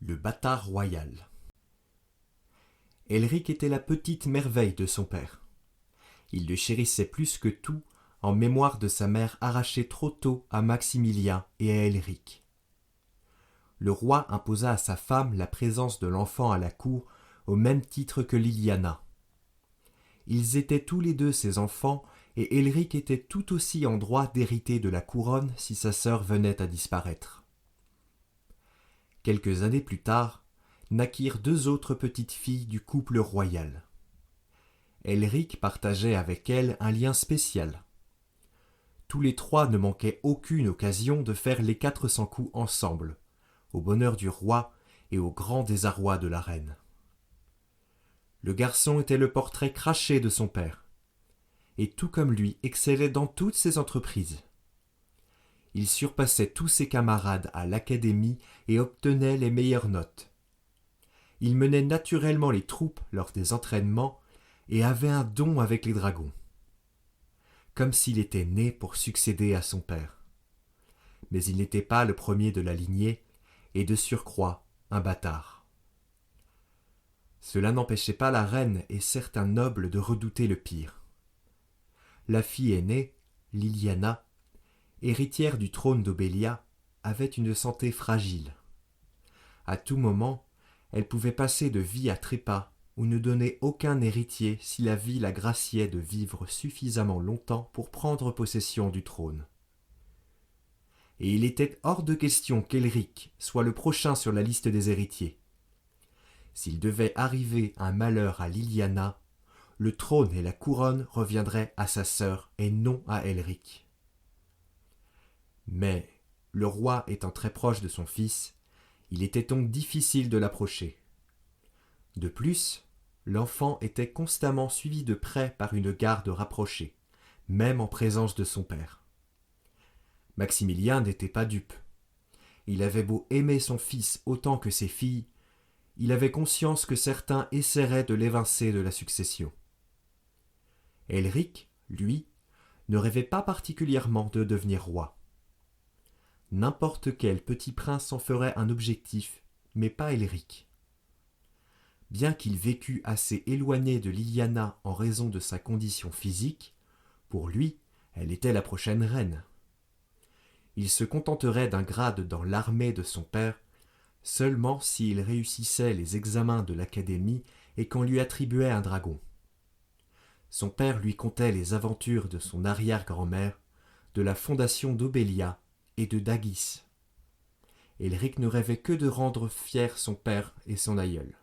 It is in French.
Le bâtard royal. Elric était la petite merveille de son père. Il le chérissait plus que tout en mémoire de sa mère arrachée trop tôt à Maximilien et à Elric. Le roi imposa à sa femme la présence de l'enfant à la cour au même titre que Liliana. Ils étaient tous les deux ses enfants et Elric était tout aussi en droit d'hériter de la couronne si sa sœur venait à disparaître. Quelques années plus tard, naquirent deux autres petites filles du couple royal. Elric partageait avec elles un lien spécial. Tous les trois ne manquaient aucune occasion de faire les 400 coups ensemble, au bonheur du roi et au grand désarroi de la reine. Le garçon était le portrait craché de son père, et tout comme lui excellait dans toutes ses entreprises. Il surpassait tous ses camarades à l'académie et obtenait les meilleures notes. Il menait naturellement les troupes lors des entraînements et avait un don avec les dragons. Comme s'il était né pour succéder à son père. Mais il n'était pas le premier de la lignée et de surcroît un bâtard. Cela n'empêchait pas la reine et certains nobles de redouter le pire. La fille aînée, Liliana, héritière du trône d'Obélia, avait une santé fragile. À tout moment, elle pouvait passer de vie à trépas ou ne donner aucun héritier si la vie la graciait de vivre suffisamment longtemps pour prendre possession du trône. Et il était hors de question qu'Elric soit le prochain sur la liste des héritiers. S'il devait arriver un malheur à Liliana, le trône et la couronne reviendraient à sa sœur et non à Elric. Mais, le roi étant très proche de son fils, il était donc difficile de l'approcher. De plus, l'enfant était constamment suivi de près par une garde rapprochée, même en présence de son père. Maximilien n'était pas dupe. Il avait beau aimer son fils autant que ses filles, il avait conscience que certains essaieraient de l'évincer de la succession. Elric, lui, ne rêvait pas particulièrement de devenir roi. N'importe quel petit prince en ferait un objectif, mais pas Elric. Bien qu'il vécût assez éloigné de Liliana en raison de sa condition physique, pour lui, elle était la prochaine reine. Il se contenterait d'un grade dans l'armée de son père, seulement s'il réussissait les examens de l'académie et qu'on lui attribuait un dragon. Son père lui contait les aventures de son arrière-grand-mère, de la fondation d'Obélia et de Dagis. Elric ne rêvait que de rendre fiers son père et son aïeul.